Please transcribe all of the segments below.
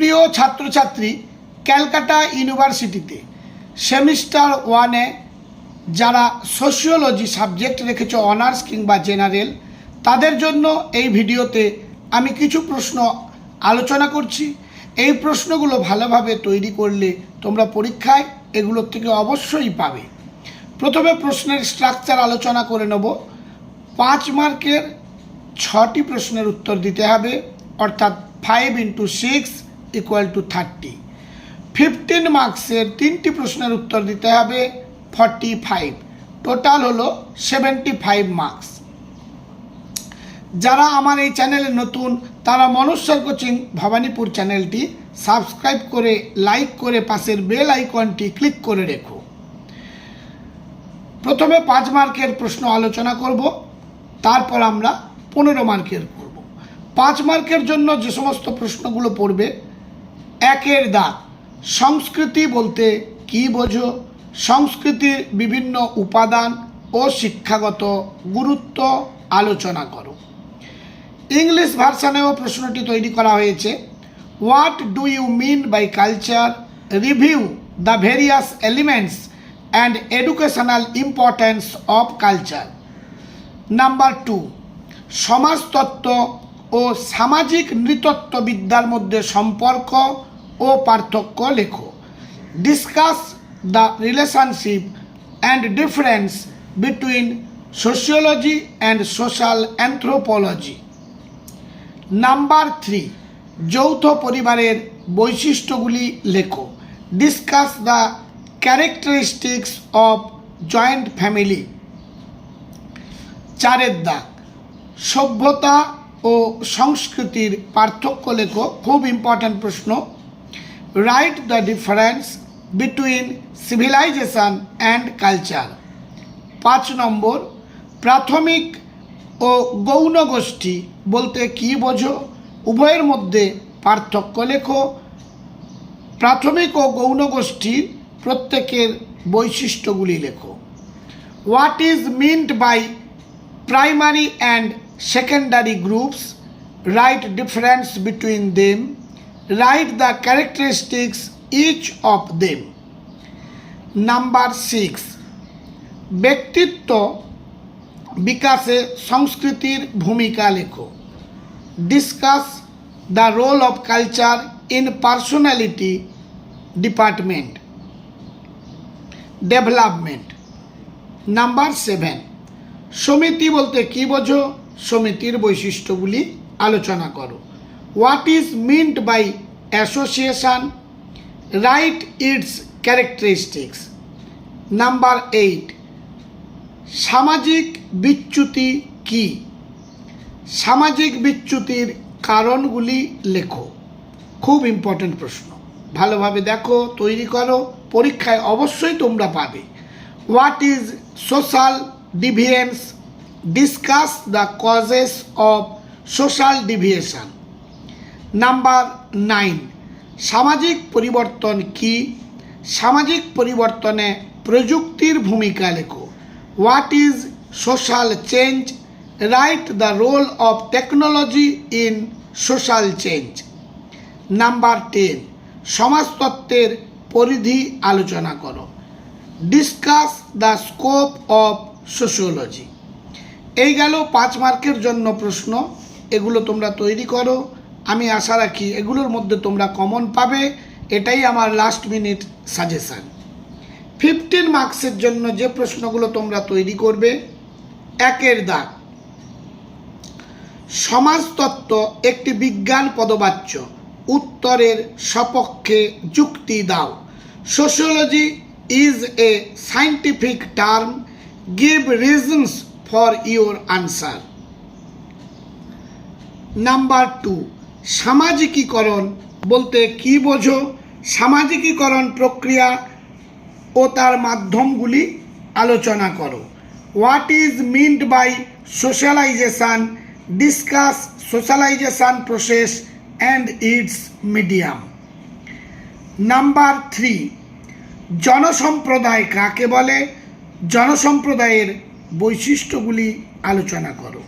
প্রিয় ছাত্রছাত্রী, ক্যালকাটা ইউনিভার্সিটিতে সেমিস্টার 1-এ যারা সোশিওলজি সাবজেক্ট রেখেছ অনার্স কিংবা জেনারেল, তাদের জন্য এই ভিডিওতে আমি কিছু প্রশ্ন আলোচনা করছি। এই প্রশ্নগুলো ভালোভাবে তৈরি করলে তোমরা পরীক্ষায় এগুলোর থেকে অবশ্যই পাবে। প্রথমে প্রশ্নের স্ট্রাকচার আলোচনা করে নেব। 5 মার্কের 6টি প্রশ্নের উত্তর দিতে হবে, অর্থাৎ 5 × 6 = 30। 15 মার্কসের 3টি প্রশ্নের উত্তর দিতে হবে, 45। টোটাল হলো 75 মার্কস। যারা আমার এই চ্যানেলে নতুন, তারা মনস্বর কোচিং ভবানীপুর চ্যানেলটি সাবস্ক্রাইব করে, লাইক করে, পাশের বেল আইকনটি ক্লিক করে রেখো। প্রথমে 5 মার্কের প্রশ্ন আলোচনা করব, তারপর আমরা 15 মার্কের করব। 5 মার্কের জন্য যে সমস্ত প্রশ্নগুলো পড়বে: 1 দাগ, সংস্কৃতি বলতে কী বোঝো? সংস্কৃতির বিভিন্ন উপাদান ও শিক্ষাগত গুরুত্ব আলোচনা করো। ইংলিশ ভার্সানেও প্রশ্নটি তৈরি করা হয়েছে। What do you mean by culture? Review the various elements and educational importance of culture. Number 2, সমাজতত্ত্ব ও সামাজিক নৃতত্ত্ববিদ্যার মধ্যে সম্পর্ক ও পার্থক্য লেখো। Discuss the relationship and difference between sociology and social anthropology. Number 3, যৌথ পরিবারের বৈশিষ্ট্যগুলি লেখো। Discuss the characteristics of joint family. 4 দাগ, সভ্যতা ও সংস্কৃতির পার্থক্য লেখো। খুব ইম্পর্ট্যান্ট প্রশ্ন। Write the difference between civilization and culture. 5 number, প্রাথমিক ও গৌণ গোষ্ঠী বলতে কী বোঝো? উভয়ের মধ্যে পার্থক্য লেখো। প্রাথমিক ও গৌণ গোষ্ঠীর প্রত্যেকের বৈশিষ্ট্যগুলি লেখো। What is meant by primary and secondary groups? Write difference between them. Write the characteristics each of them. Number 6, ব্যক্তিত্ব বিকাশে সংস্কৃতির ভূমিকা লেখো। Discuss the role of culture in personality department development. Number 7, সমিতি বলতে কী বোঝো? সমিতির বৈশিষ্ট্যগুলি আলোচনা করো। What is meant by association? Write its characteristics. Number 8, সামাজিক বিচ্যুতি কী? সামাজিক বিচ্যুতির কারণগুলি লেখো। খুব ইম্পর্ট্যান্ট প্রশ্ন, ভালোভাবে দেখো, তৈরি করো, পরীক্ষায় অবশ্যই তোমরা পাবে। What is social deviance? Discuss the causes of social deviation. Number 9, সামাজিক পরিবর্তন কী? সামাজিক পরিবর্তনে প্রযুক্তির ভূমিকা লেখো। What is social change? Write the role of technology in social change. Number 10, সমাজতত্ত্বের পরিধি আলোচনা করো। Discuss the scope of sociology. এই গেল 5 মার্কের জন্য প্রশ্ন। এগুলো তোমরা তৈরি করো। আমি আশা রাখি এগুলোর মধ্যে তোমরা কমন পাবে। এটাই আমার লাস্ট মিনিট সাজেশান। 15 মার্কসের জন্য যে প্রশ্নগুলো তোমরা তৈরি করবে: 1 দাগ, সমাজতত্ত্ব একটি বিজ্ঞান পদবাচ্য, উত্তরের সপক্ষে যুক্তি দাও। Sociology is a scientific term, give reasons for your answer. Number 2, সামাজিকীকরণ বলতে কী বোঝো? সামাজিকীকরণ প্রক্রিয়া ও তার মাধ্যমগুলি আলোচনা করো। What is meant by socialization? Discuss socialization process and its medium. Number 3, জনসম্প্রদায় কাকে বলে? জনসম্প্রদায়ের বৈশিষ্ট্যগুলি আলোচনা করো।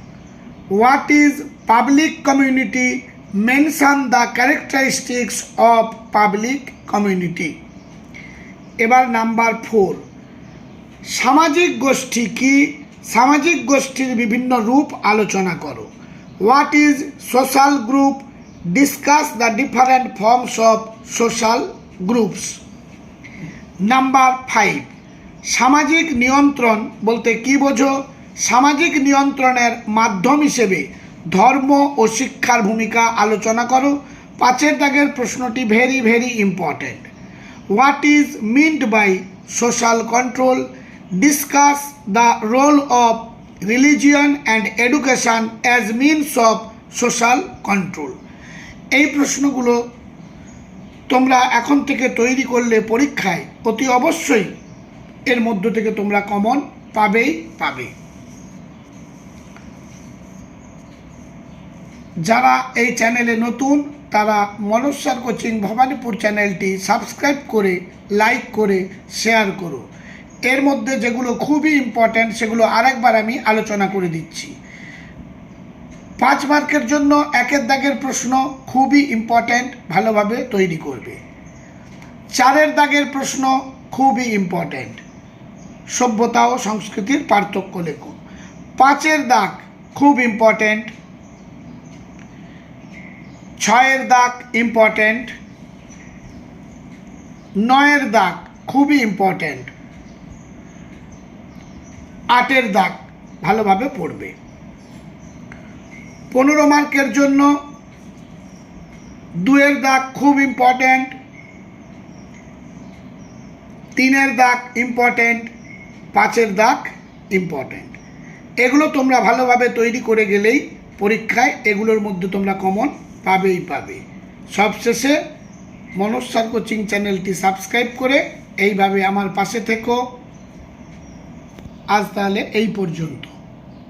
What is public community? Mention the characteristics of public community. এবার নাম্বার 4, সামাজিক গোষ্ঠী কি? সামাজিক গোষ্ঠীর বিভিন্ন রূপ আলোচনা করো। What is social group? Discuss the different forms of social groups. Number 5, সামাজিক নিয়ন্ত্রণ বলতে কি বোঝো? সামাজিক নিয়ন্ত্রণের মাধ্যম হিসেবে ধর্ম ও শিক্ষার ভূমিকা আলোচনা করো। 5 দাগের প্রশ্নটি very very important. What is meant by social control? Discuss the role of religion and education as means of social control. এই প্রশ্নগুলো তোমরা এখন থেকে তৈরি করলে পরীক্ষায় অতি অবশ্যই এর মধ্য থেকে তোমরা কমন পাবেই পাবে। যারা এই চ্যানেলে নতুন তারা মনোজ স্যার কোচিং ভবানীপুর চ্যানেলটি সাবস্ক্রাইব করে, লাইক করে, শেয়ার করো। এর মধ্যে যেগুলো খুবই ইম্পর্ট্যান্ট সেগুলো আরেকবার আমি আলোচনা করে দিচ্ছি। 5 মার্কের জন্য 1 দাগের প্রশ্ন খুবই ইম্পর্ট্যান্ট, ভালোভাবে তৈরি করবে। 4 দাগের প্রশ্ন খুবই ইম্পর্ট্যান্ট, সভ্যতা ও সংস্কৃতির পার্থক্য লেখো। 5 দাগ খুব ইম্পর্ট্যান্ট। 6 দাগ ইম্পর্ট্যান্ট। 9 দাগ খুবই ইম্পর্ট্যান্ট। 8 দাগ ভালোভাবে পড়বে। 15 মার্কের জন্য 2 দাগ খুব ইম্পর্ট্যান্ট। 3 দাগ ইম্পর্ট্যান্ট। 5 দাগ ইম্পর্ট্যান্ট। এগুলো তোমরা ভালোভাবে তৈরি করে গেলেই পরীক্ষায় এগুলোর মধ্যে তোমরা কমন পাবেই পাবে। সবশেষে মনোজ স্যার কোচিং চ্যানেলটি সাবস্ক্রাইব করে এইভাবে আমার পাশে থেকো। আজ তাহলে এই পর্যন্ত।